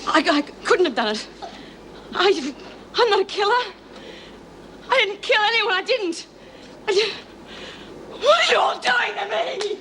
I couldn't have done it. I'm not a killer. I didn't kill anyone. I didn't. What are you all doing to me?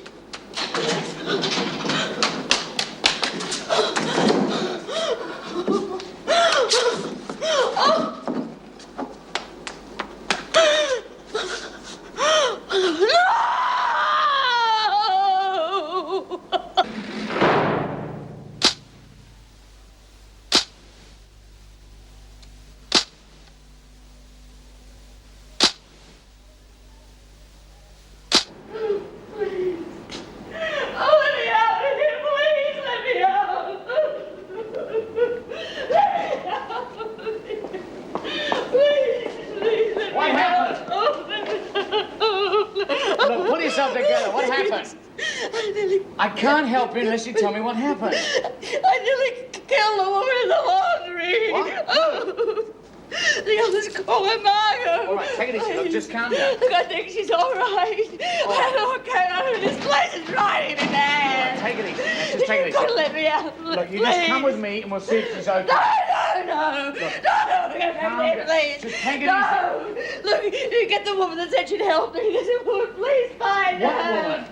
I can't help it unless you tell me what happened. I nearly killed the woman in the laundry. What? Oh. The others call her Margot. All right, take it easy. Look, just calm down. Look, I think she's all right. I don't know what came over. This place is driving me mad. Take it easy. Just take it easy. You couldn't let me out. Look, you just come with me and we'll see if she's okay. No. Look, No, please. Just take it easy. Look, you get the woman that said she'd help me. This woman, please find her. What woman?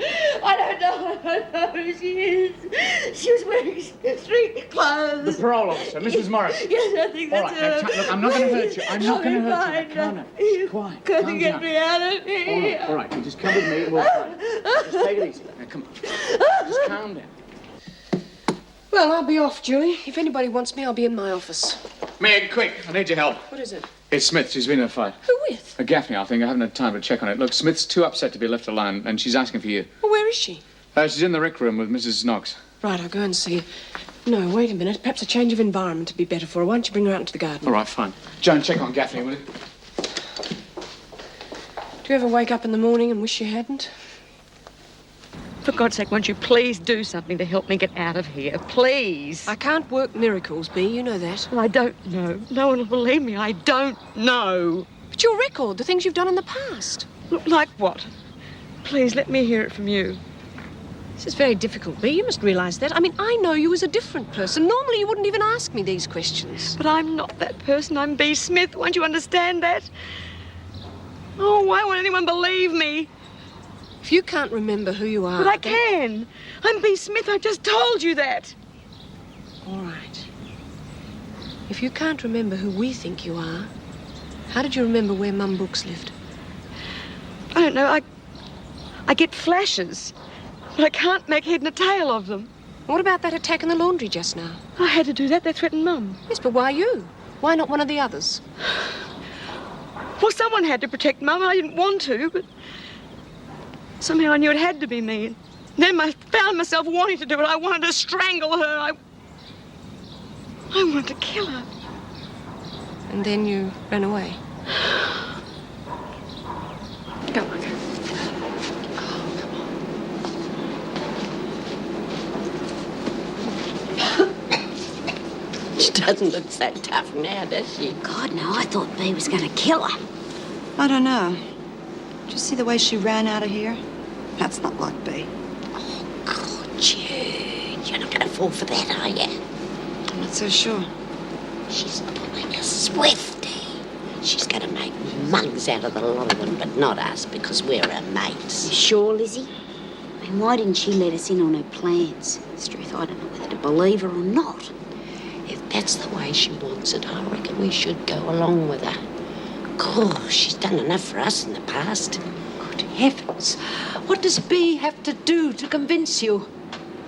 I don't know who she is. She was wearing street clothes. The parole officer, Mrs. Morris. Yes, I think that's her. Look, I'm not going to hurt you. I'm not going to hurt you. Calm down. Quiet. Going Calm to get down. me out of here. All right. You just come with me and we'll try. Just take it easy. Now, come on. Just calm down. Well, I'll be off, Julie. If anybody wants me, I'll be in my office. Meg, quick. I need your help. What is it? It's Smith. She's been in a fight. Who with? Gaffney, I think. I haven't had time to check on it. Look, Smith's too upset to be left alone, and she's asking for you. Well, where is she? She's in the rec room with Mrs. Knox. Right, I'll go and see her. No, wait a minute. Perhaps a change of environment would be better for her. Why don't you bring her out into the garden? All right, fine. Joan, check on Gaffney, will you? Do you ever wake up in the morning and wish you hadn't? For God's sake, won't you please do something to help me get out of here? Please. I can't work miracles, Bea. You know that. Well, I don't know. No one will believe me. I don't know. But your record, the things you've done in the past. Look, like what? Please, let me hear it from you. This is very difficult, Bea. You must realise that. I mean, I know you as a different person. Normally, you wouldn't even ask me these questions. But I'm not that person. I'm Bea Smith. Won't you understand that? Oh, why won't anyone believe me? If you can't remember who you are... But I can. I'm Bea Smith. I just told you that. All right. If you can't remember who we think you are, how did you remember where Mum Brooks lived? I don't know. I get flashes, but I can't make head and a tail of them. What about that attack in the laundry just now? I had to do that. They threatened Mum. Yes, but why you? Why not one of the others? Well, someone had to protect Mum. I didn't want to, but somehow I knew it had to be me. And then I found myself wanting to do it. I wanted to strangle her. I wanted to kill her. And then you ran away. Come on. She doesn't look so tough now, does she? God, no, I thought Bea was going to kill her. I don't know. Did you see the way she ran out of here? That's not like Bea. Oh, God, Jude, you're not going to fall for that, are you? I'm not so sure. She's pulling a Swifty. She's going to make mugs out of the lot of them, but not us, because we're her mates. You sure, Lizzie? I mean, why didn't she let us in on her plans? It's truth, I don't know whether to believe her or not. If that's the way she wants it, I reckon we should go along with her. Gosh, she's done enough for us in the past. Good heavens. What does Bea have to do to convince you?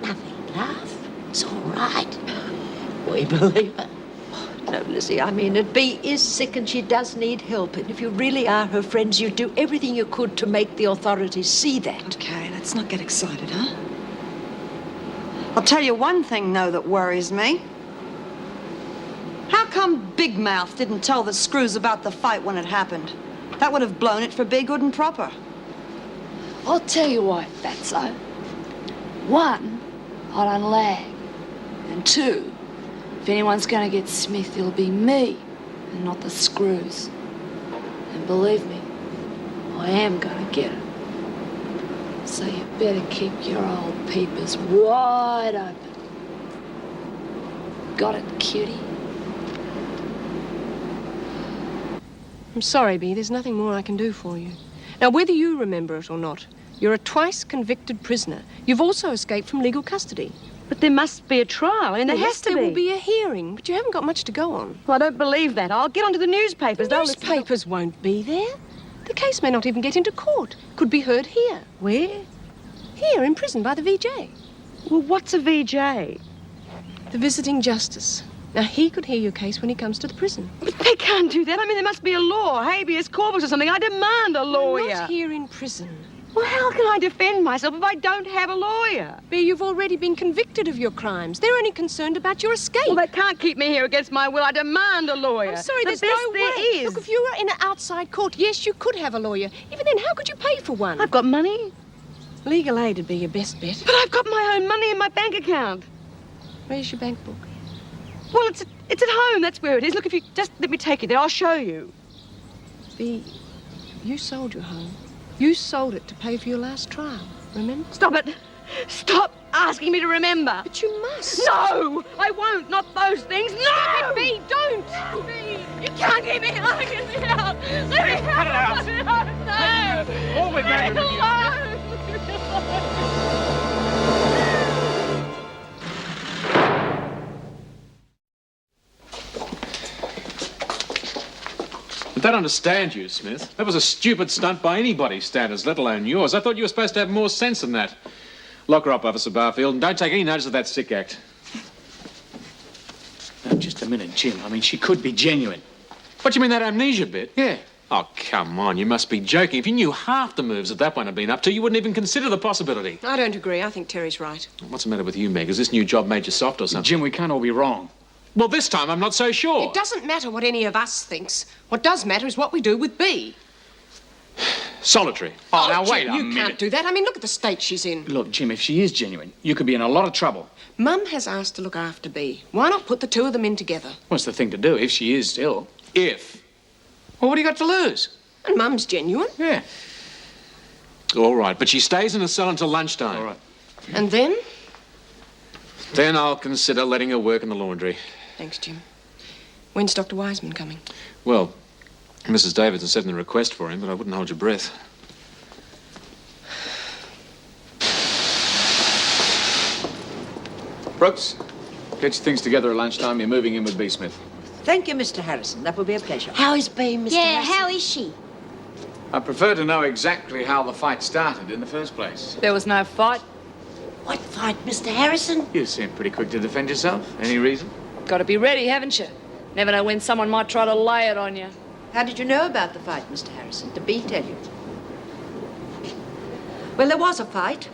Nothing, love. It's all right. We believe her. No, Lizzie, I mean it. Bea is sick and she does need help. And if you really are her friends, you'd do everything you could to make the authorities see that. Okay, let's not get excited, huh? I'll tell you one thing, though, that worries me. How come Big Mouth didn't tell the screws about the fight when it happened? That would have blown it for Bea good and proper. I'll tell you what, Fatso. One, I don't lag. And two, if anyone's going to get Smith, it'll be me and not the screws. And believe me, I am going to get her. So you better keep your old peepers wide open. got it, cutie. I'm sorry, Bea. There's nothing more I can do for you. Now, whether you remember it or not, you're a twice convicted prisoner. You've also escaped from legal custody. But there must be a trial, and there has to be. There will be a hearing, but you haven't got much to go on. Well, I don't believe that. I'll get onto the newspapers. The newspapers won't be there. The case may not even get into court. Could be heard here. Where? Here, in prison, by the VJ. Well, what's a VJ? The visiting justice. Now, he could hear your case when he comes to the prison. But they can't do that. I mean, there must be a law, habeas corpus or something. I demand a lawyer. Not here in prison. Well, how can I defend myself if I don't have a lawyer? Bea, you've already been convicted of your crimes. They're only concerned about your escape. Well, they can't keep me here against my will. I demand a lawyer. I'm sorry, The there's best no there way. is. Look, if you were in an outside court, yes, you could have a lawyer. Even then, how could you pay for one? I've got money. Legal aid would be your best bet. But I've got my own money in my bank account. Where's your bank book? Well, it's at home. That's where it is. Look, if you just let me take it there, I'll show you. Bea, you sold your home. You sold it to pay for your last trial, remember? Stop it. Stop asking me to remember. But you must. No, I won't. Not those things. No! Stop it, Bea, don't! Bea, you can't keep me out. Get me out. Let me Cut it out. No. All we're married with you. I don't understand you, Smith. That was a stupid stunt by anybody's standards, let alone yours. I thought you were supposed to have more sense than that. Lock her up, Officer Barfield, and don't take any notice of that sick act. Now, just a minute, Jim. I mean, she could be genuine. What do you mean, that amnesia bit? Yeah. Oh, come on, you must be joking. If you knew half the moves that one had been up to, you wouldn't even consider the possibility. I don't agree. I think Terry's right. What's the matter with you, Meg? Has this new job made you soft or something? Jim, we can't all be wrong. Well, this time I'm not so sure. It doesn't matter what any of us thinks. What does matter is what we do with Bea. Solitary. Oh, now, Jim, wait a you minute. can't do that. I mean, look at the state she's in. Look, Jim, if she is genuine, you could be in a lot of trouble. Mum has asked to look after Bea. Why not put the two of them in together? What's the thing to do if she is ill? If. Well, what do you got to lose? And Mum's genuine. Yeah. All right, but she stays in a cell until lunchtime. All right. And then? Then I'll consider letting her work in the laundry. Thanks, Jim. When's Dr. Wiseman coming? Well, Mrs. Davidson sent in a request for him, but I wouldn't hold your breath. Brooks, get your things together at lunchtime. You're moving in with B. Smith. Thank you, Mr. Harrison. That will be a pleasure. How is Bea, Mr. Yeah, Harrison? how is she? I prefer to know exactly how the fight started in the first place. There was no fight. What fight, Mr. Harrison? You seem pretty quick to defend yourself. Any reason? Got to be ready, haven't you? Never know when someone might try to lay it on you. How did you know about the fight, Mr. Harrison? Did Bea tell you? Well, there was a fight.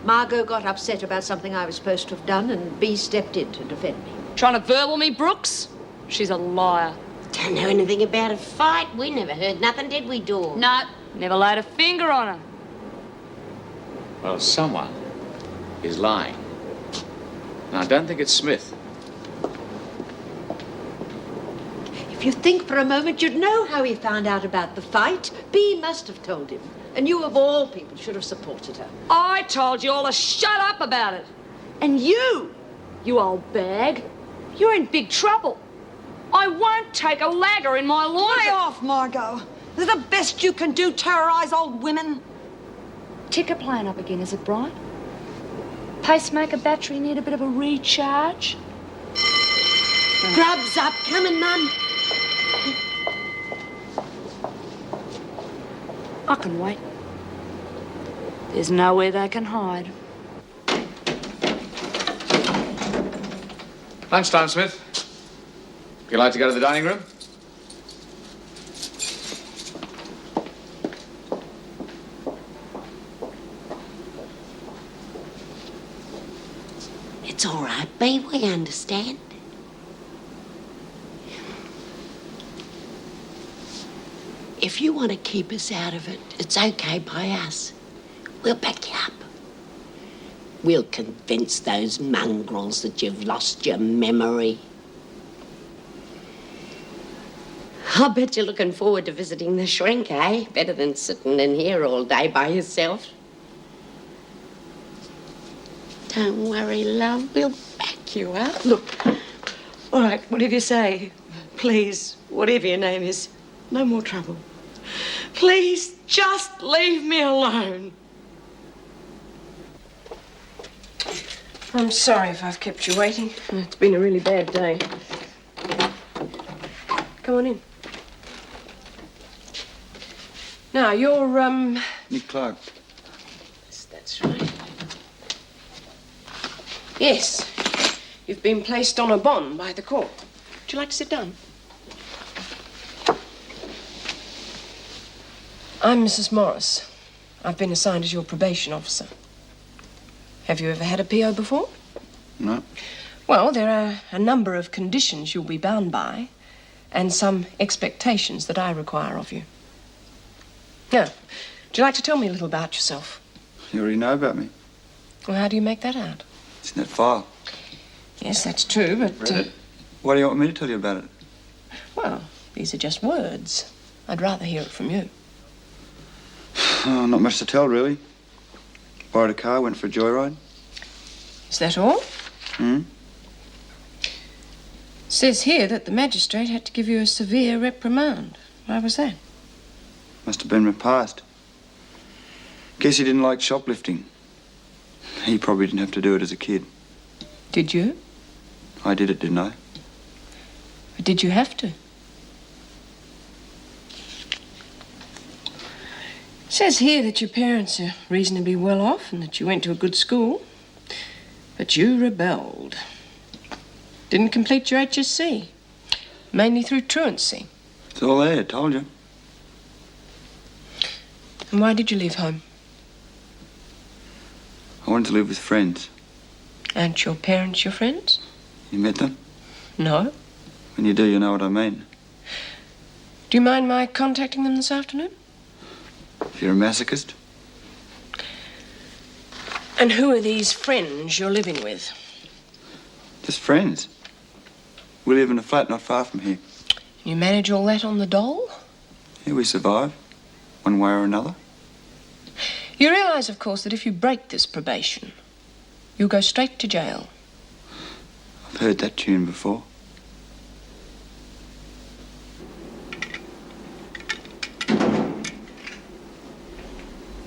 Margot got upset about something I was supposed to have done, and Bea stepped in to defend me. Trying to verbal me, Brooks? She's a liar. Don't know anything about a fight. We never heard nothing, did we, Dawn? No, never laid a finger on her. Well, someone is lying. And I don't think it's Smith. If you think for a moment, you'd know how he found out about the fight. Bea must have told him. And you, of all people, should have supported her. I told you all to shut up about it. And you old bag, you're in big trouble. I won't take a lagger in my laundry. Lay off, Margot. Is it the best you can do, terrorize old women? Ticker playing up again, is it, Brian? Pacemaker battery need a bit of a recharge? Grub's up. Coming, Mum. I can wait. There's nowhere they can hide. Lunchtime, Smith. You like to go to the dining room? It's all right, Bea. We understand. If you want to keep us out of it, it's okay by us. We'll back you up. We'll convince those mongrels that you've lost your memory. I'll bet you're looking forward to visiting the shrink, eh? Better than sitting in here all day by yourself. Don't worry, love. We'll back you up. Look, All right, whatever you say. Please, whatever your name is, no more trouble. Please, just leave me alone. I'm sorry if I've kept you waiting. It's been a really bad day. Come on in. Now, you're, Nick Clark. Yes, that's right. Yes. You've been placed on a bond by the court. Would you like to sit down? I'm Mrs. Morris. I've been assigned as your probation officer. Have you ever had a PO before? No. Well, there are a number of conditions you'll be bound by and some expectations that I require of you. Now, would you like to tell me a little about yourself? You already know about me. Well, how do you make that out? It's in that file. Yes, that's true, but... Why do you want me to tell you about it? Well, these are just words. I'd rather hear it from you. Oh, not much to tell, really. Borrowed a car, went for a joyride. Is that all? Hmm? It says here that the magistrate had to give you a severe reprimand. Why was that? Must have been my past. Guess he didn't like shoplifting. He probably didn't have to do it as a kid. Did you? I did it, didn't I? Or did you have to? It says here that your parents are reasonably well off and that you went to a good school. But you rebelled. Didn't complete your HSC. Mainly through truancy. It's all there, told you. And why did you leave home? I wanted to live with friends. Aren't your parents your friends? You met them? No. When you do, you know what I mean. Do you mind my contacting them this afternoon? If you're a masochist. And who are these friends you're living with? Just friends. We live in a flat not far from here. You manage all that on the dole? Yeah, we survive. One way or another. You realise, of course, that if you break this probation, you'll go straight to jail. I've heard that tune before.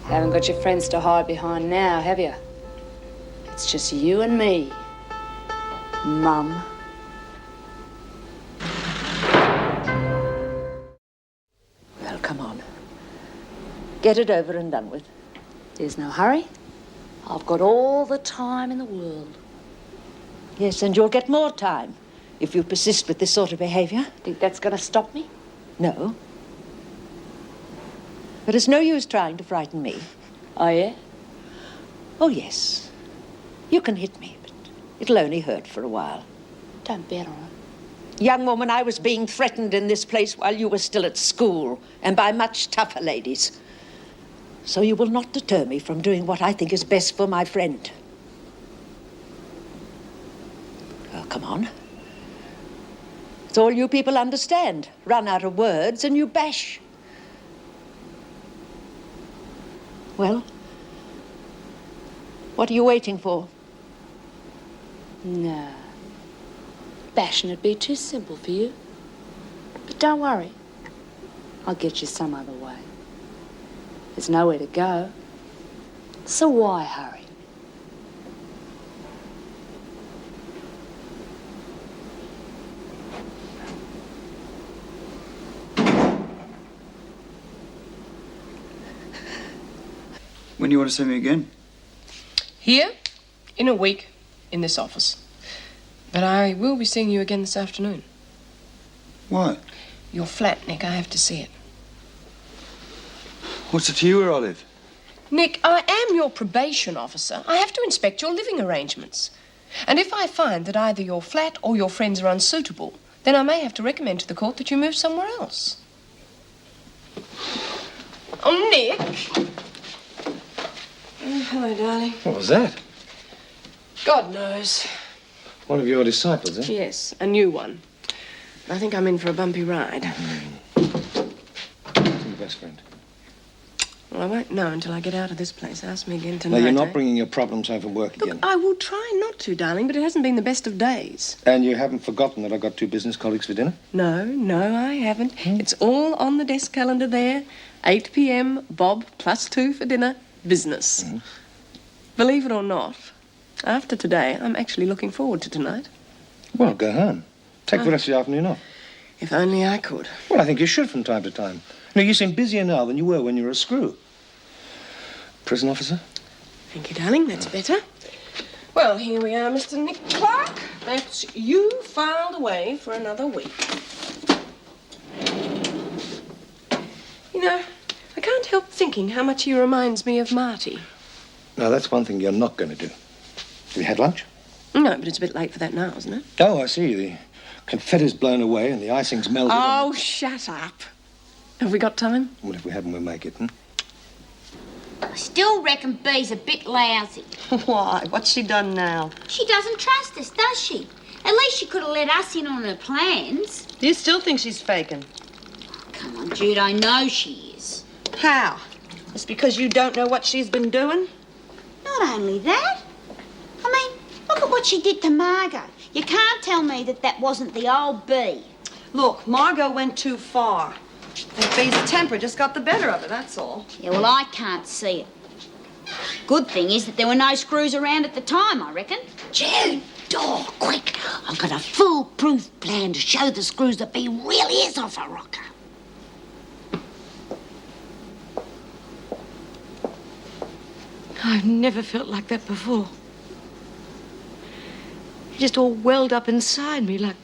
Haven't got your friends to hide behind now, have you? It's just you and me, Mum. Well, come on. Get it over and done with. There's no hurry. I've got all the time in the world. Yes, and you'll get more time if you persist with this sort of behavior. Think that's going to stop me? No. But it's no use trying to frighten me. Oh, yeah? Oh, yes. You can hit me, but it'll only hurt for a while. Don't bet on it. Young woman, I was being threatened in this place while you were still at school, and by much tougher ladies. So you will not deter me from doing what I think is best for my friend. Oh, come on. It's all you people understand. Run out of words and you bash. Well, what are you waiting for? No. Bashing would be too simple for you. But don't worry. I'll get you some other way. There's nowhere to go. So why hurry? When do you want to see me again? Here, in a week, in this office. But I will be seeing you again this afternoon. Why? Your flat, Nick. I have to see it. What's it to you where I live? Nick, I am your probation officer. I have to inspect your living arrangements. And if I find that either your flat or your friends are unsuitable, then I may have to recommend to the court that you move somewhere else. Oh, Nick. Oh, hello, darling. What was that? God knows. One of your disciples, eh? Yes, a new one. I think I'm in for a bumpy ride. Who's your best friend? Well, I won't know until I get out of this place. Ask me again No, tonight. you're not eh? bringing your problems home from work again. Look, I will try not to, darling, but it hasn't been the best of days. And you haven't forgotten that I got 2 business colleagues for dinner? No, I haven't. It's all on the desk calendar there. 8 p.m, Bob +2 for dinner. Business. Believe it or not, after today, I'm actually looking forward to tonight. Well, go home. Take the rest of the afternoon off. If only I could. Well, I think you should from time to time. You know, you seem busier now than you were when you were a screw. Prison officer? Thank you, darling. That's better. Well, here we are, Mr. Nick Clark. That's you filed away for another week. You know, I can't help thinking how much he reminds me of Marty. Now, that's one thing you're not going to do. Have you had lunch? No, but it's a bit late for that now, isn't it? Oh, I see. The confetti's blown away and the icing's melted. Oh, shut up. Have we got time? Well, if we haven't, we'll make it, I still reckon Bee's a bit lousy. Why? What's she done now? She doesn't trust us, does she? At least she could have let us in on her plans. Do you still think she's faking? Come on, Jude, I know she is. How? It's because you don't know what she's been doing? Not only that. I mean, look at what she did to Margot. You can't tell me that that wasn't the old Bee. Look, Margot went too far. And Bee's temper just got the better of her, that's all. Yeah, well, I can't see it. Good thing is that there were no screws around at the time, I reckon. Jude, quick. I've got a foolproof plan to show the screws that Bee really is off a rocker. I've never felt like that before. It just all welled up inside me like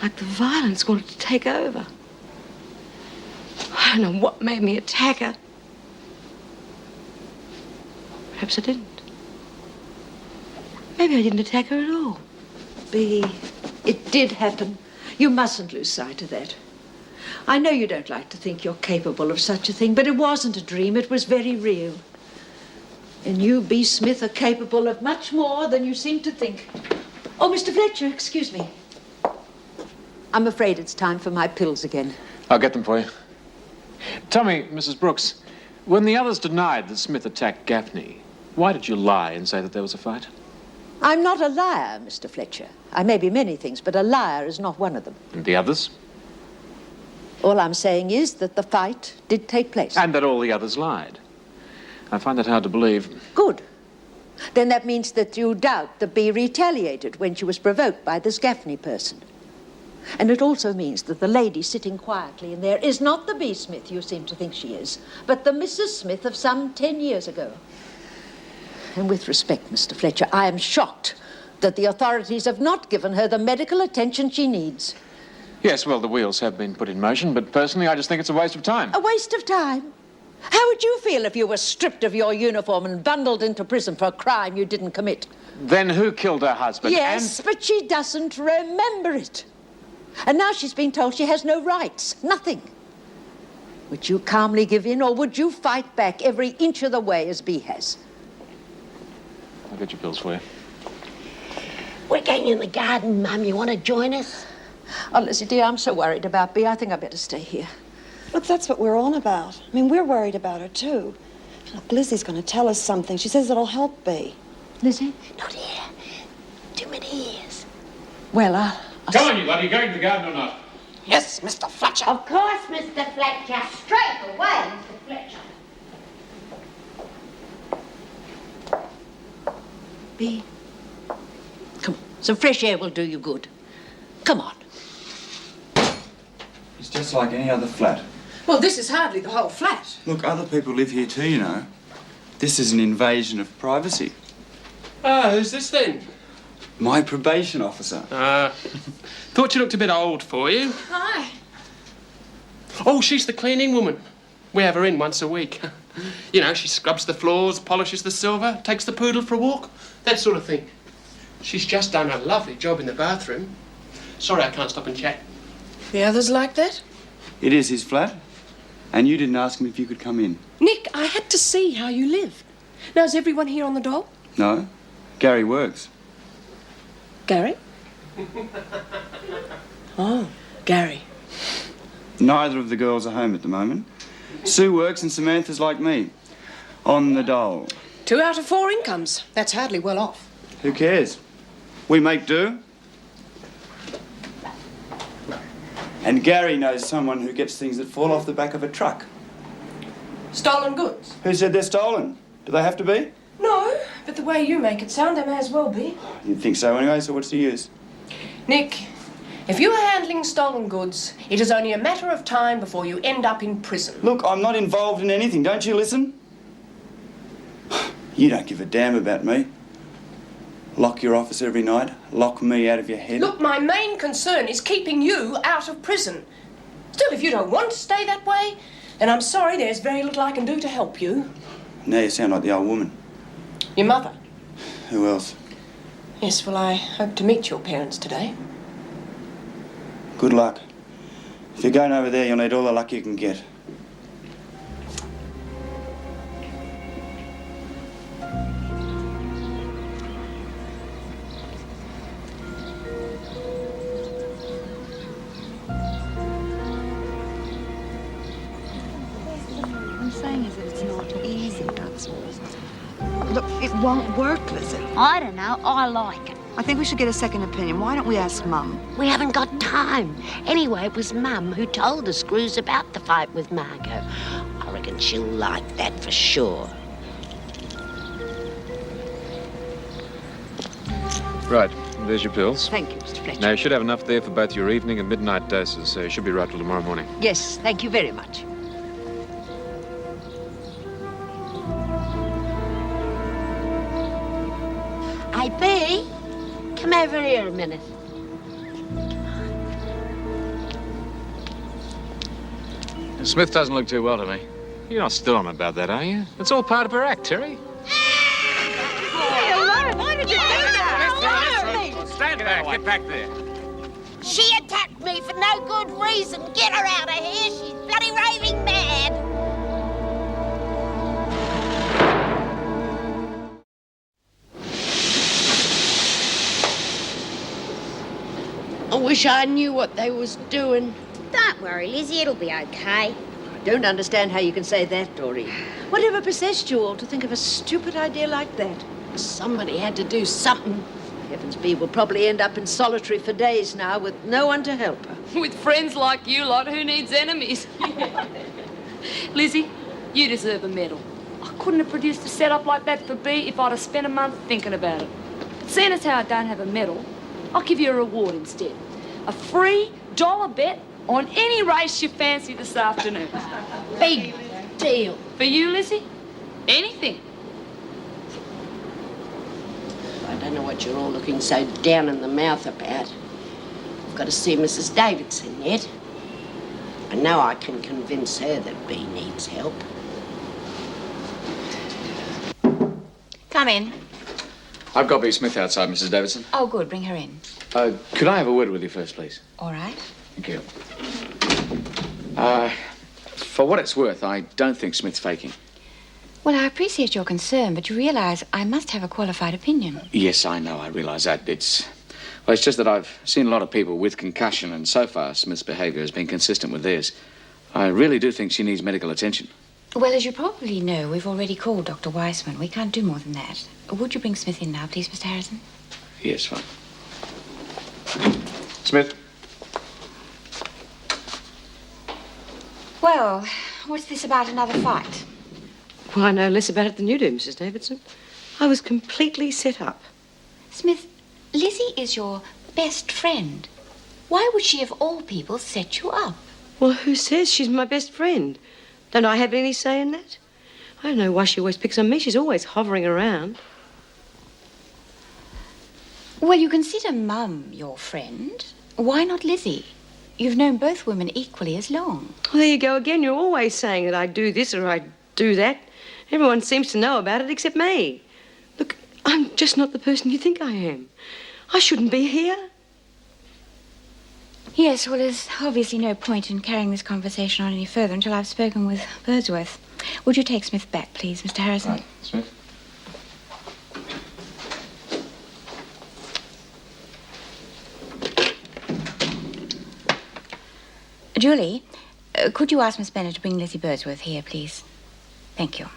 the violence wanted to take over. I don't know what made me attack her. Perhaps I didn't. Maybe I didn't attack her at all. Bee, it did happen. You mustn't lose sight of that. I know you don't like to think you're capable of such a thing, but it wasn't a dream. It was very real. And you, Bee Smith, are capable of much more than you seem to think. Oh, Mr. Fletcher, excuse me. I'm afraid it's time for my pills again. I'll get them for you. Tell me, Mrs. Brooks, when the others denied that Smith attacked Gaffney, why did you lie and say that there was a fight? I'm not a liar, Mr. Fletcher. I may be many things, but a liar is not one of them. And the others? All I'm saying is that the fight did take place. And that all the others lied. I find that hard to believe. Good. Then that means that you doubt that Bee retaliated when she was provoked by this Gaffney person. And it also means that the lady sitting quietly in there is not the Bee Smith you seem to think she is, but the Mrs. Smith of some 10 years ago. And with respect, Mr. Fletcher, I am shocked that the authorities have not given her the medical attention she needs. Yes, well, the wheels have been put in motion, but personally, I just think it's a waste of time. A waste of time? How would you feel if you were stripped of your uniform and bundled into prison for a crime you didn't commit? Then who killed her husband? Yes, but she doesn't remember it. And now she's been told she has no rights, nothing. Would you calmly give in, or would you fight back every inch of the way as Bee has? I'll get your pills for you. We're going in the garden, Mum. You want to join us? Oh, Lizzie, dear, I'm so worried about Bee. I think I'd better stay here. Look, that's what we're all about. I mean, we're worried about her, too. Look, Lizzie's going to tell us something. She says it'll help Bee. Lizzie? Not here. Too many ears. Well, I'll Come on, you lot. Are you going to the garden or not? Yes, Mr. Fletcher. Of course, Mr. Fletcher. Straight away, Mr. Fletcher. Bee, come on. Some fresh air will do you good. Come on. It's just like any other flat. Well, this is hardly the whole flat. Look, other people live here too, you know. This is an invasion of privacy. Ah, who's this then? My probation officer. Thought you looked a bit old for you. Hi. Oh, she's the cleaning woman. We have her in once a week. You know, she scrubs the floors, polishes the silver, takes the poodle for a walk, that sort of thing. She's just done a lovely job in the bathroom. Sorry I can't stop and chat. The others like that? It is his flat. And you didn't ask him if you could come in. Nick, I had to see how you live. Now, is everyone here on the dole? No. Gary works. Gary? Oh, Gary. Neither of the girls are home at the moment. Sue works and Samantha's like me. On the dole. 2 out of 4 incomes. That's hardly well off. Who cares? We make do. And Gary knows someone who gets things that fall off the back of a truck. Stolen goods? Who said they're stolen? Do they have to be? No, but the way you make it sound, they may as well be. You'd think so anyway, so what's the use? Nick, if you are handling stolen goods, it is only a matter of time before you end up in prison. Look, I'm not involved in anything, don't you listen? You don't give a damn about me. Lock your office every night, lock me out of your head. Look, my main concern is keeping you out of prison. Still, if you don't want to stay that way, then I'm sorry, there's very little I can do to help you. Now you sound like the old woman. Your mother? Who else? Yes, well, I hope to meet your parents today. Good luck. If you're going over there, you'll need all the luck you can get. I'm saying is that it's not easy, that's all. Look, it won't work, Lizzie. I don't know. I like it. I think we should get a second opinion. Why don't we ask Mum? We haven't got time. Anyway, it was Mum who told the Screws about the fight with Margot. I reckon she'll like that for sure. Right, there's your pills. Thank you, Mr. Fletcher. Now, you should have enough there for both your evening and midnight doses, so you should be right till tomorrow morning. Yes, thank you very much. Hey, Bea, come over here a minute. Smith doesn't look too well to me. You're not still on about that, are you? It's all part of her act, Terry. Why did you do that? Stand back. Get back there. She attacked me for no good reason. Get her out of here. She's bloody raving mad. I wish I knew what they was doing. Don't worry, Lizzie, it'll be okay. I don't understand how you can say that, Doreen. Whatever possessed you all to think of a stupid idea like that? Somebody had to do something. Heavens, Bea will probably end up in solitary for days now with no one to help her. With friends like you lot, who needs enemies? Lizzie, you deserve a medal. I couldn't have produced a setup like that for Bea if I'd have spent a month thinking about it. But seeing as how I don't have a medal, I'll give you a reward instead. A free $1 bet on any race you fancy this afternoon. Big deal. For you, Lizzie? Anything. I don't know what you're all looking so down in the mouth about. I've got to see Mrs. Davidson yet. I know I can convince her that Bea needs help. Come in. I've got Bea Smith outside, Mrs. Davidson. Oh, good. Bring her in. Could I have a word with you first, please? All right. Thank you. For what it's worth, I don't think Smith's faking. Well, I appreciate your concern, but you realize I must have a qualified opinion. Yes, I know. I realise that. It's just that I've seen a lot of people with concussion, and so far Smith's behaviour has been consistent with theirs. I really do think she needs medical attention. Well, as you probably know, we've already called Dr. Weissman. We can't do more than that. Would you bring Smith in now, please, Mr. Harrison? Yes, fine. Smith. Well, what's this about another fight? Well, I know less about it than you do, Mrs. Davidson. I was completely set up. Smith, Lizzie is your best friend. Why would she, of all people, set you up? Well, who says she's my best friend? Don't I have any say in that? I don't know why she always picks on me. She's always hovering around. Well, you consider Mum your friend. Why not Lizzie? You've known both women equally as long. Well, there you go again. You're always saying that I do this or I do that. Everyone seems to know about it except me. Look, I'm just not the person you think I am. I shouldn't be here. Yes, well, there's obviously no point in carrying this conversation on any further until I've spoken with Birdsworth. Would you take Smith back, please, Mr. Harrison? Right, Smith. Julie, Could you ask Miss Bennet to bring Lizzie Birdsworth here, please? Thank you.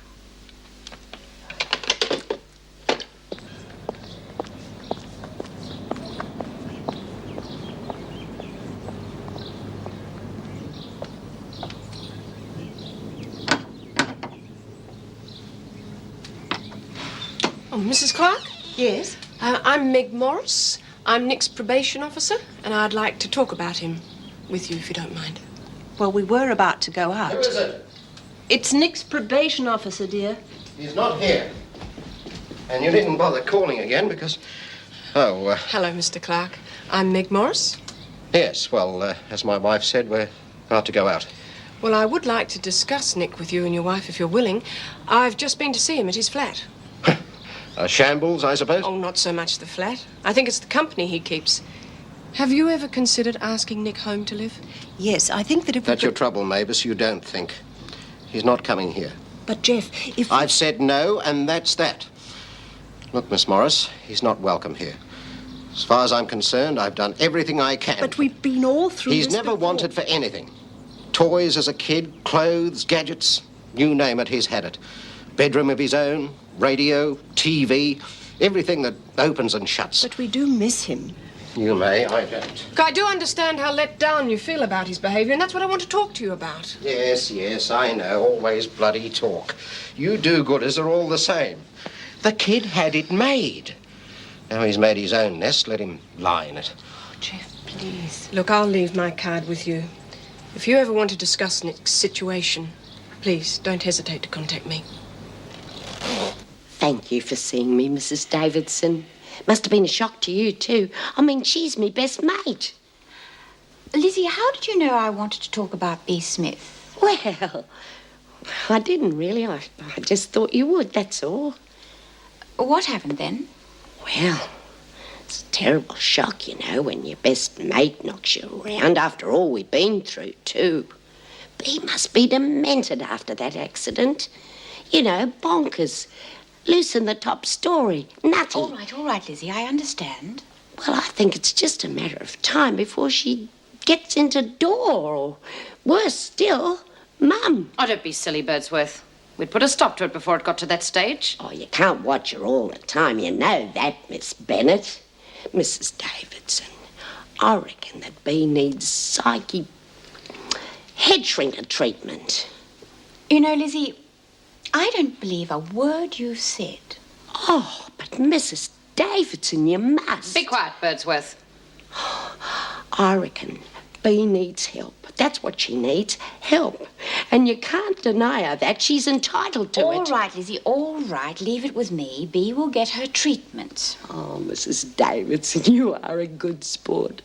Oh, Mrs. Clark? Yes? I'm Meg Morris. I'm Nick's probation officer, and I'd like to talk about him with you, if you don't mind. Well, we were about to go out. Who is it? It's Nick's probation officer, dear. He's not here. And you needn't bother calling again because... Oh, Hello, Mr. Clark. I'm Meg Morris. yes, well, as my wife said, we're about to go out. Well, I would like to discuss Nick with you and your wife, if you're willing. I've just been to see him at his flat. A shambles, I suppose? Oh, not so much the flat. I think it's the company he keeps. Have you ever considered asking Nick home to live? Yes, I think that if That's your trouble, Mavis, you don't think. He's not coming here. But, Jeff, if... I've said no, and that's that. Look, Miss Morris, he's not welcome here. As far as I'm concerned, I've done everything I can. But we've been all through He's this never before. wanted for anything. Toys as a kid, clothes, gadgets, you name it, he's had it. Bedroom of his own, radio, TV, everything that opens and shuts. But we do miss him. You may, I don't. Look, I do understand how let down you feel about his behaviour, and that's what I want to talk to you about. Yes, I know. Always bloody talk. You do-gooders are all the same. The kid had it made. Now he's made his own nest. Let him lie in it. Oh, Jeff, please. Look, I'll leave my card with you. If you ever want to discuss Nick's situation, please don't hesitate to contact me. Thank you for seeing me, Mrs. Davidson. Must have been a shock to you, too. I mean, she's me best mate. Lizzie, how did you know I wanted to talk about B. Smith? Well, I didn't really. I just thought you would, that's all. What happened then? Well, it's a terrible shock, you know, when your best mate knocks you around after all we've been through, too. B must be demented after that accident. You know, bonkers. Loose in the top story. Nutty. All right, Lizzie, I understand. Well, I think it's just a matter of time before she gets into door, or worse still, Mum. Oh, don't be silly, Birdsworth. We'd put a stop to it before it got to that stage. Oh, you can't watch her all the time. You know that, Miss Bennet. Mrs. Davidson, I reckon that B needs psyche head shrinker treatment. You know, Lizzie, I don't believe a word you've said. Oh, but Mrs. Davidson, you must. Be quiet, Birdsworth. I reckon B needs help. That's what she needs, help. And you can't deny her that. She's entitled to it. All right, Lizzie, all right. Leave it with me. B will get her treatment. Oh, Mrs. Davidson, you are a good sport.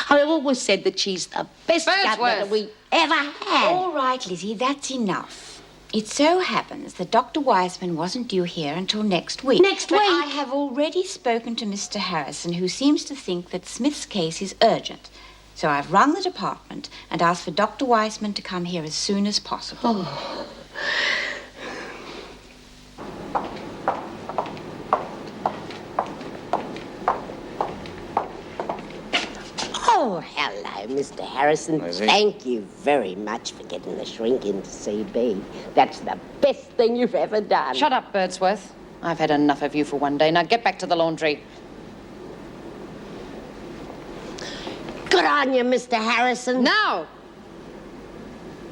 I always said that she's the best governor we ever had. All right, Lizzie, that's enough. It so happens that Dr. Wiseman wasn't due here until next week. Next but week? I have already spoken to Mr. Harrison, who seems to think that Smith's case is urgent. So I've rung the department and asked for Dr. Wiseman to come here as soon as possible. Oh. Oh, hello, Mr. Harrison. Lizzie. Thank you very much for getting the shrink in to see B. That's the best thing you've ever done. Shut up, Birdsworth. I've had enough of you for one day. Now get back to the laundry. Good on you, Mr. Harrison. Now!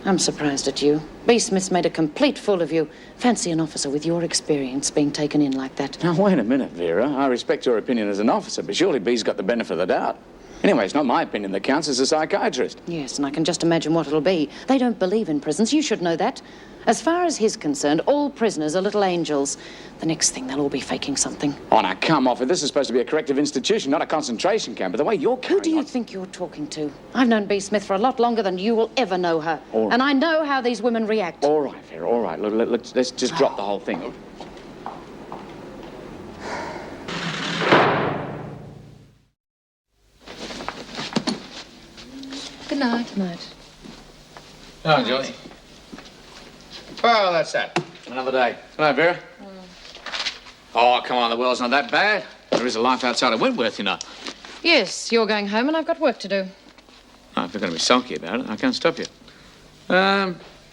I'm surprised at you. B. Smith's made a complete fool of you. Fancy an officer with your experience being taken in like that. Now, wait a minute, Vera. I respect your opinion as an officer, but surely B's got the benefit of the doubt. Anyway, it's not my opinion that counts as a psychiatrist. Yes, and I can just imagine what it'll be. They don't believe in prisons. You should know that. As far as he's concerned, all prisoners are little angels. The next thing, they'll all be faking something. Oh, now, come off it. This is supposed to be a corrective institution, not a concentration camp. But the way you're carrying Who do you on... think you're talking to? I've known B. Smith for a lot longer than you will ever know her. All right. And I know how these women react. All right, Vera, all right. Let's just drop the whole thing. Good night. Good night. Oh, Johnny. Well, that's that. Another day. Hello, Vera. Oh, come on, the world's not that bad. There is a life outside of Wentworth, you know. Yes, you're going home and I've got work to do. Oh, if you're going to be sulky about it, I can't stop you.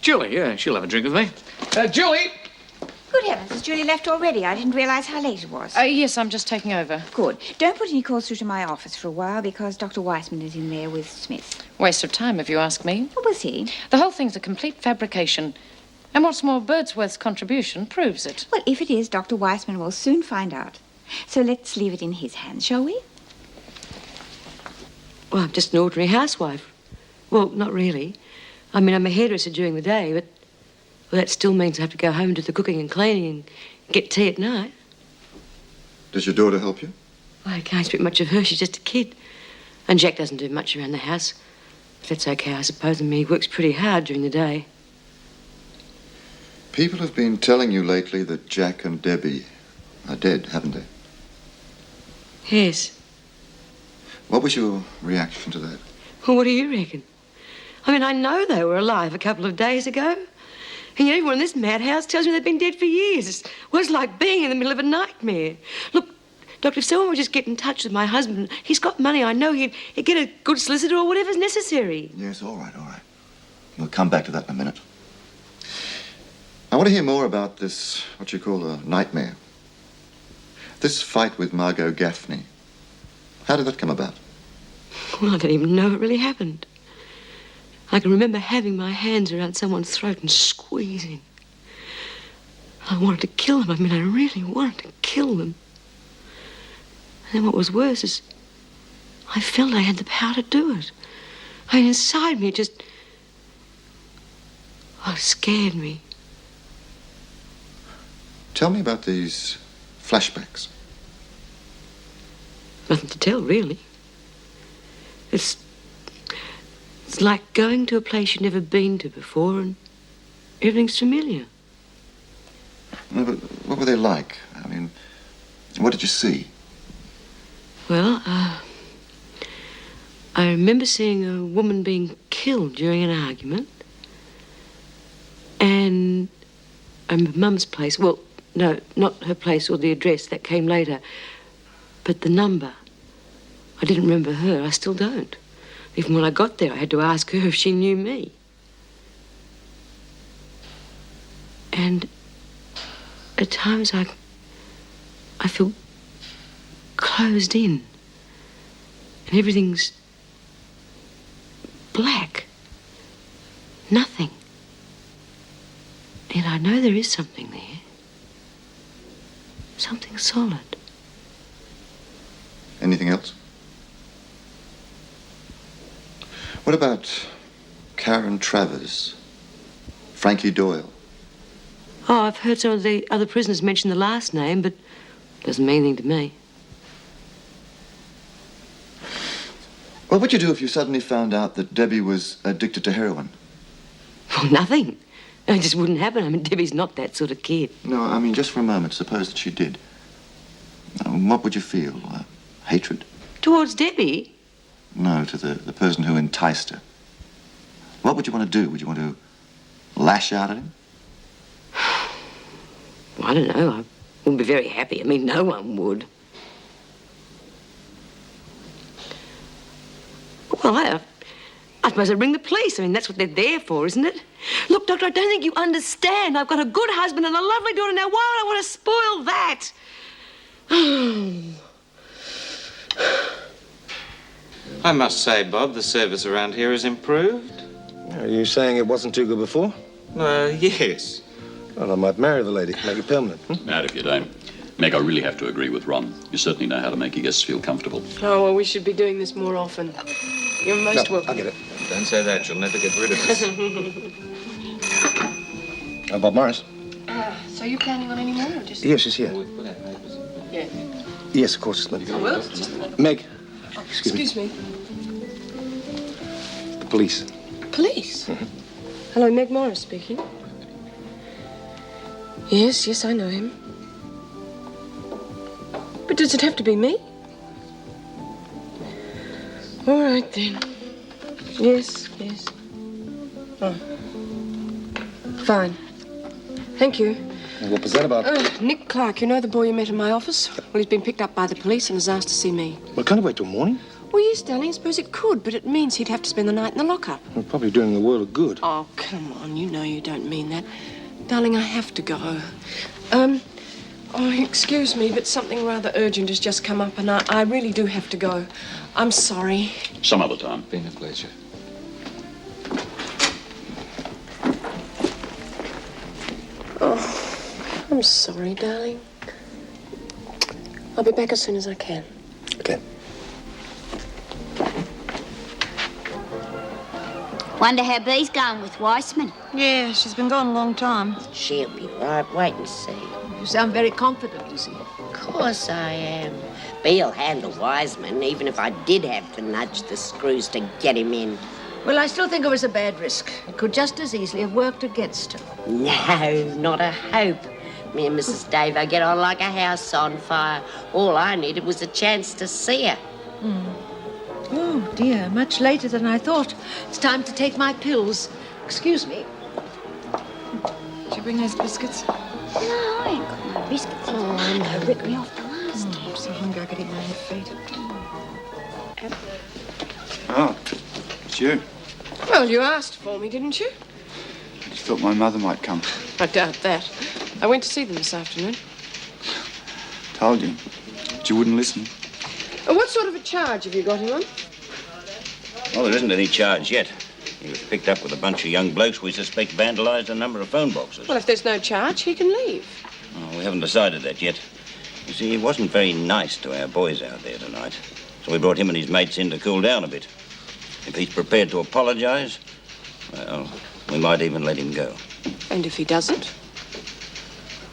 Julie, yeah, she'll have a drink with me. Julie! Good heavens, has Julie left already? I didn't realise how late it was. Yes, I'm just taking over. Good. Don't put any calls through to my office for a while because Dr. Weissman is in there with Smith. Waste of time, if you ask me. What was he? The whole thing's a complete fabrication. And what's more, Birdsworth's contribution proves it. Well, if it is, Dr. Weissman will soon find out. So let's leave it in his hands, shall we? Well, I'm just an ordinary housewife. Well, not really. I mean, I'm a hairdresser during the day, but well, that still means I have to go home and do the cooking and cleaning and get tea at night. Does your daughter help you? Well, I can't expect much of her. She's just a kid. And Jack doesn't do much around the house. But that's okay, I suppose. I mean, he works pretty hard during the day. People have been telling you lately that Jack and Debbie are dead, haven't they? Yes. What was your reaction to that? Well, what do you reckon? I mean, I know they were alive a couple of days ago. And yet everyone in this madhouse tells me they've been dead for years. Well, it's like being in the middle of a nightmare. Look, Doctor, if someone would just get in touch with my husband, he's got money. I know he'd get a good solicitor or whatever's necessary. Yes, all right, all right. We'll come back to that in a minute. I want to hear more about this, what you call a nightmare. This fight with Margot Gaffney. How did that come about? Well, I don't even know it really happened. I can remember having my hands around someone's throat and squeezing. I wanted to kill them. I mean, I really wanted to kill them. And then what was worse is I felt I had the power to do it. I mean, inside me, it just... Oh, it scared me. Tell me about these flashbacks. Nothing to tell, really. It's like going to a place you've never been to before and everything's familiar. No, but what were they like? I mean, what did you see? Well, I remember seeing a woman being killed during an argument. And I remember Mum's place. Well, no, not her place or the address. That came later. But the number. I didn't remember her. I still don't. Even when I got there, I had to ask her if she knew me. And at times I feel closed in. And everything's black. Nothing. And I know there is something there. Something solid. Anything else? What about Karen Travers? Frankie Doyle? Oh, I've heard some of the other prisoners mention the last name, but it doesn't mean anything to me. What would you do if you suddenly found out that Debbie was addicted to heroin? Well, nothing. It just wouldn't happen. I mean, Debbie's not that sort of kid. No, I mean, just for a moment, suppose that she did. What would you feel? Hatred? Towards Debbie? No, to the person who enticed her. What would you want to do? Would you want to lash out at him? Well, I don't know. I wouldn't be very happy. I mean, no one would. Well, I suppose I'd ring the police. I mean, that's what they're there for, isn't it? Look, Doctor, I don't think you understand. I've got a good husband and a lovely daughter. Now, why would I want to spoil that? I must say, Bob, the service around here has improved. Are you saying it wasn't too good before? Yes. Well, I might marry the lady, make it permanent. Mad if you don't. Meg, I really have to agree with Ron. You certainly know how to make your guests feel comfortable. Oh, well, we should be doing this more often. You're most welcome. I'll get it. Don't say that. You'll never get rid of us. Bob Morris? So you planning on any more, or just... Yes, she's here. Yeah. Yes, of course, it's not. Oh, well, just... Meg. Oh, excuse me. The police. Police? Hello, Meg Morris speaking. Yes, I know him. But does it have to be me? All right, then. Yes. Oh. Fine. Thank you. What was that about? Nick Clark, you know the boy you met in my office? Well, he's been picked up by the police and has asked to see me. Well, can't you wait till morning? Well, yes, darling, I suppose it could, but it means he'd have to spend the night in the lockup. We're probably doing the world a good. Oh, come on, you know you don't mean that. Darling, I have to go. Oh, excuse me, but something rather urgent has just come up, and I really do have to go. I'm sorry. Some other time. Been a pleasure. Oh, I'm sorry, darling. I'll be back as soon as I can. Okay. Wonder how Bee's going with Weissman. Yeah, she's been gone a long time. She'll be right. Wait and see. You sound very confident, Lucy. Of course I am. Bee'll handle Wiseman, even if I did have to nudge the screws to get him in. Well, I still think it was a bad risk. It could just as easily have worked against her. No, not a hope. Me and Mrs. Davo get on like a house on fire. All I needed was a chance to see her. Oh, dear, much later than I thought. It's time to take my pills. Excuse me. Did you bring those biscuits? No, I ain't got no biscuits. Oh, I know. Ripped me off the last time. I'm so hungry I could eat my own feet. Oh, it's you. Well, you asked for me, didn't you? I just thought my mother might come. I doubt that. I went to see them this afternoon. Told you. But you wouldn't listen. What sort of a charge have you got him on? Well, there isn't any charge yet. He was picked up with a bunch of young blokes we suspect vandalized a number of phone boxes. Well, if there's no charge, he can leave. Oh, we haven't decided that yet. You see, he wasn't very nice to our boys out there tonight. So we brought him and his mates in to cool down a bit. If he's prepared to apologize, well, we might even let him go. And if he doesn't?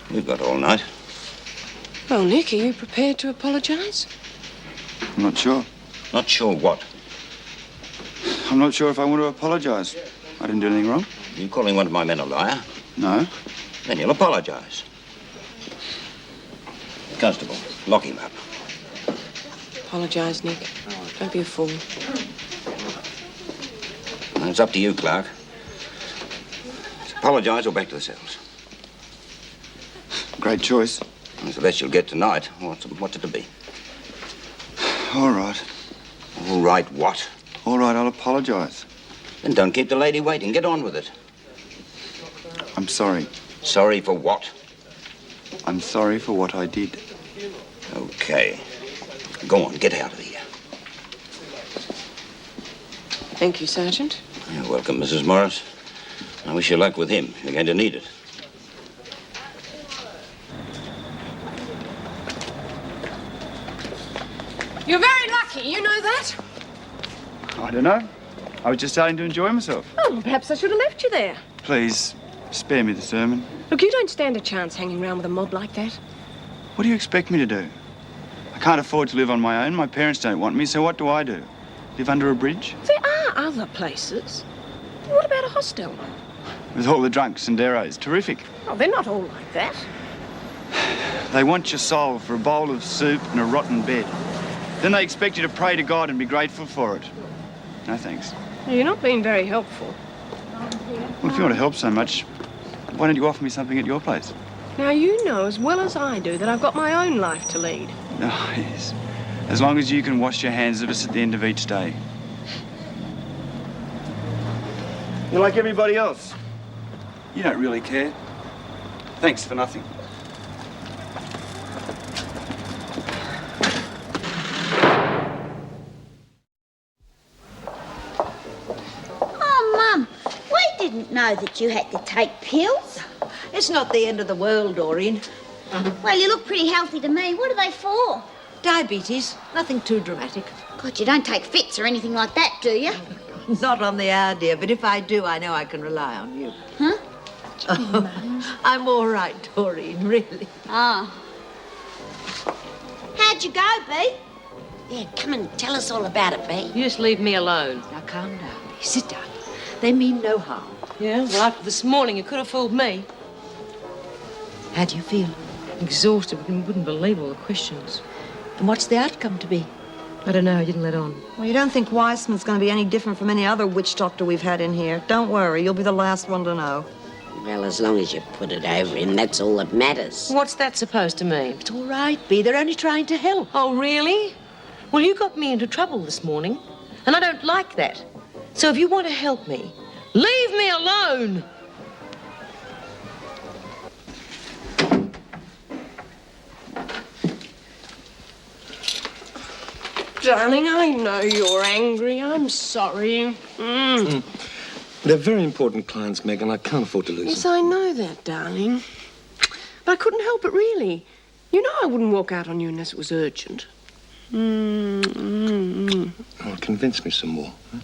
We've got all night. Well, Nick, are you prepared to apologize? I'm not sure. Not sure what? I'm not sure if I want to apologize. I didn't do anything wrong. You calling one of my men a liar? No. Then you'll apologize. Constable, lock him up. Apologize, Nick. Don't be a fool. Well, it's up to you, Clark. It's apologize or back to the cells. Great choice. That's the best you'll get tonight. What's it to be? All right. All right, what? All right, I'll apologize. Then don't keep the lady waiting. Get on with it. I'm sorry. Sorry for what? I'm sorry for what I did. Okay. Go on, get out of here. Thank you, Sergeant. You're welcome, Mrs. Morris. I wish you luck with him. You're going to need it. You're very lucky, you know that? I don't know. I was just starting to enjoy myself. Oh, well, perhaps I should have left you there. Please, spare me the sermon. Look, you don't stand a chance hanging around with a mob like that. What do you expect me to do? I can't afford to live on my own. My parents don't want me, so what do I do? Live under a bridge? There are other places. What about a hostel? With all the drunks and deros. Terrific. Oh, they're not all like that. They want your soul for a bowl of soup and a rotten bed. Then they expect you to pray to God and be grateful for it. No thanks. You're not being very helpful. Well, if you want to help so much, why don't you offer me something at your place? Now, you know as well as I do that I've got my own life to lead. Oh, yes. As long as you can wash your hands of us at the end of each day. You're like everybody else. You don't really care. Thanks for nothing. Oh, Mum, we didn't know that you had to take pills. It's not the end of the world, Doreen. Well, you look pretty healthy to me. What are they for? Diabetes. Nothing too dramatic. God, you don't take fits or anything like that, do you? Not on the hour, dear, but if I do, I know I can rely on you. Huh? Oh, I'm all right, Doreen, really. Oh. How'd you go, Bee? Yeah, come and tell us all about it, Bee. You just leave me alone. Now, calm down, Bee. Sit down. They mean no harm. Yeah, well, after this morning, you could have fooled me. How do you feel? Exhausted. You wouldn't believe all the questions. And what's the outcome to be? I don't know. I didn't let on. Well, you don't think Weissman's going to be any different from any other witch doctor we've had in here. Don't worry, you'll be the last one to know. Well, as long as you put it over him, that's all that matters. What's that supposed to mean? It's all right, Bee. They're only trying to help. Oh, really? Well, you got me into trouble this morning, and I don't like that. So if you want to help me, leave me alone. Darling, I know you're angry. I'm sorry. They're very important clients, Meg, and I can't afford to lose Yes, them. I know that, darling. But I couldn't help it, really. You know I wouldn't walk out on you unless it was urgent. Oh, convince me some more. Huh?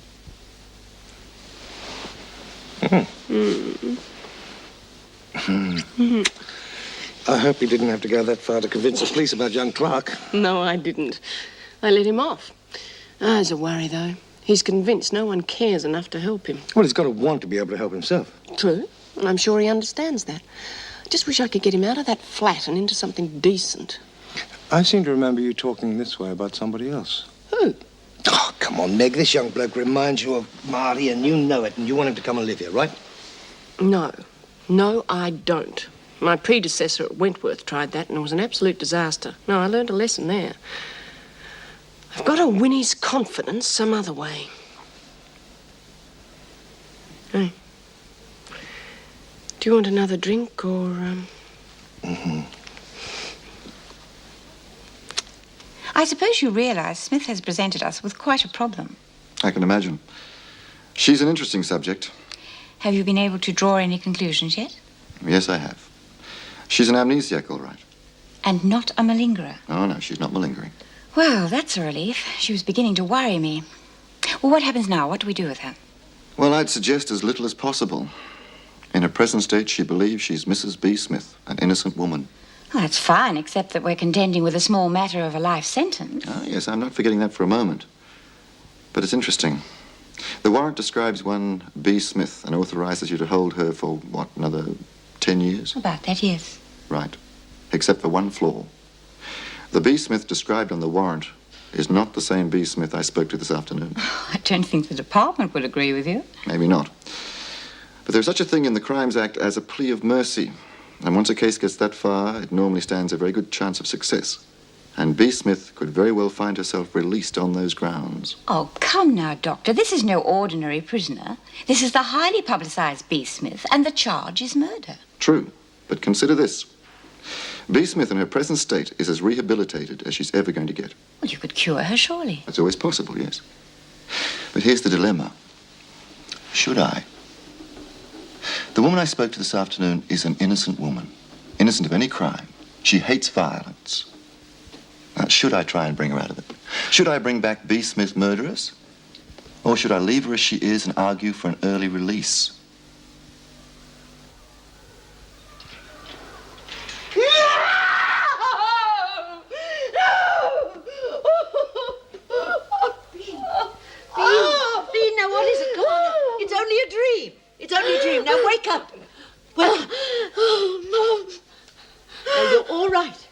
I hope you didn't have to go that far to convince the police about young Clark. No, I didn't. I let him off. There's a worry, though. He's convinced no one cares enough to help him. Well, he's got to want to be able to help himself. True, and I'm sure he understands that. I just wish I could get him out of that flat and into something decent. I seem to remember you talking this way about somebody else. Who? Oh, come on, Meg. This young bloke reminds you of Marty, and you know it, and you want him to come and live here, right? No. No, I don't. My predecessor at Wentworth tried that, and it was an absolute disaster. No, I learned a lesson there. I've got to win his confidence some other way. Hey. Do you want another drink, or, I suppose you realise Smith has presented us with quite a problem. I can imagine. She's an interesting subject. Have you been able to draw any conclusions yet? Yes, I have. She's an amnesiac, all right. And not a malingerer? Oh, no, she's not malingering. Well, that's a relief. She was beginning to worry me. Well, what happens now? What do we do with her? Well, I'd suggest as little as possible. In her present state, she believes she's Mrs. B. Smith, an innocent woman. Well, that's fine, except that we're contending with a small matter of a life sentence. Ah, yes, I'm not forgetting that for a moment. But it's interesting. The warrant describes one B. Smith and authorizes you to hold her for, what, another 10 years? About that, yes. Right. Except for one flaw. The B. Smith described on the warrant is not the same B. Smith I spoke to this afternoon. I don't think the department would agree with you. Maybe not. But there's such a thing in the Crimes Act as a plea of mercy. And once a case gets that far, it normally stands a very good chance of success. And B. Smith could very well find herself released on those grounds. Oh, come now, Doctor. This is no ordinary prisoner. This is the highly publicized B. Smith, and the charge is murder. True. But consider this. B. Smith in her present state is as rehabilitated as she's ever going to get. Well, you could cure her, surely. That's always possible, yes. But here's the dilemma. Should I? The woman I spoke to this afternoon is an innocent woman. Innocent of any crime. She hates violence. Now, should I try and bring her out of it? Should I bring back B. Smith murderess? Or should I leave her as she is and argue for an early release? Bea, now what is it? Come on. It's only a dream. It's only a dream. Now wake up. Wake up. Oh, Mum. Now, you're all right.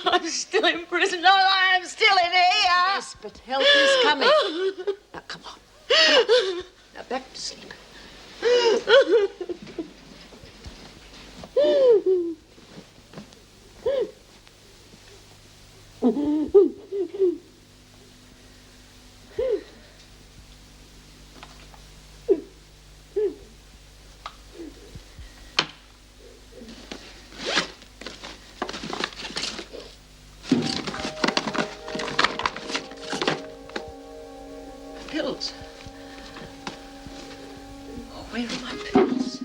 I'm still in prison. No, I'm still in here. Yes, but help is coming. Now, come on. Come on. Now, back to sleep. Pills. Oh, where are my pills?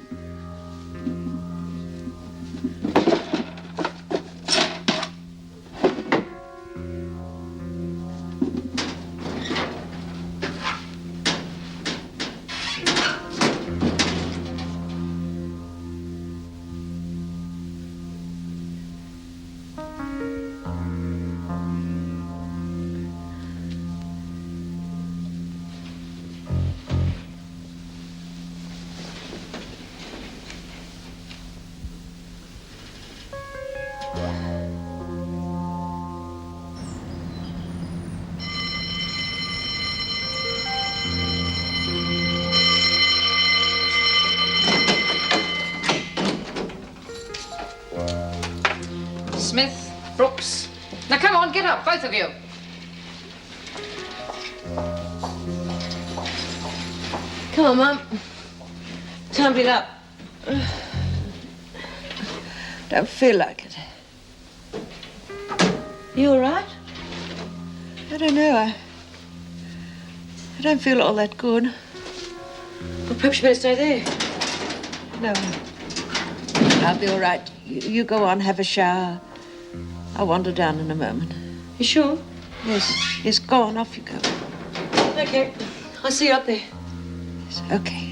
Smith, Brooks. Now, come on, get up, both of you. Come on, Mum. Time to get up. Don't feel like it. You all right? I don't know. I don't feel all that good. Well, perhaps you better stay there. No. I'll be all right. You go on, have a shower. I'll wander down in a moment. You sure? Yes. Yes, go on. Off you go. Okay. I'll see you up there. Yes, okay.